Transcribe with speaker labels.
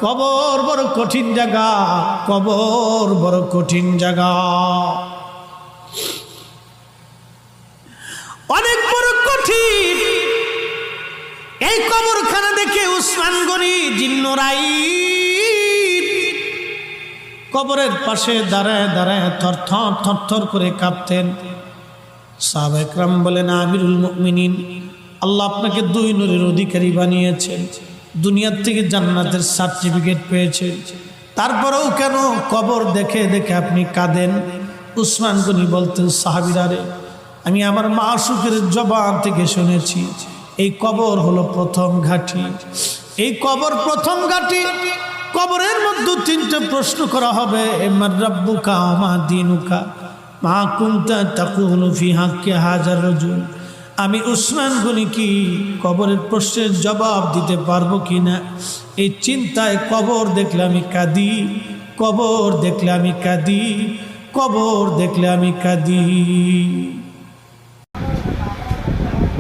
Speaker 1: কবর বড় কঠিন জায়গা, কবর বড় কঠিন জায়গা, অনেক বড় কঠিন। এই কবরখানা দেখে উসমান গনি জিন্নুরাইন কবরের পাশে দাঁড়ায় দাঁড়ায় থরথর থরথর করে কাঁপতেন। সাহাবা একরাম বলেন, আমিরুল মুমিনিন, আল্লাহ আপনাকে 2 নূরের অধিকারী বানিয়েছেন, দুনিয়ার থেকে জান্নাতের সার্টিফিকেট পেয়েছেন, তারপরেও কেন কবর দেখে দেখে আপনি কাঁদেন? উসমান গনি বলতেন, সাহাবীরা রে, আমি আমার মাসুকের জবান থেকে শুনেছি এই কবর হলো প্রথম ঘাঁটি, এই কবর প্রথম ঘাঁটি। কবরের মধ্যে 3টে প্রশ্ন করা হবে, মান রাব্বুকা ওয়া মা দীনুকা মা কুনতা তাকুলু ফি হাক্কি হাযার রাজুল। আমি উসমান গনি কি কবরের প্রশ্নের জবাব দিতে পারবো কিনা, এই চিন্তায় কবর দেখলে আমি কাঁদি, কবর দেখলে আমি কাঁদি, কবর দেখলে আমি কাঁদি।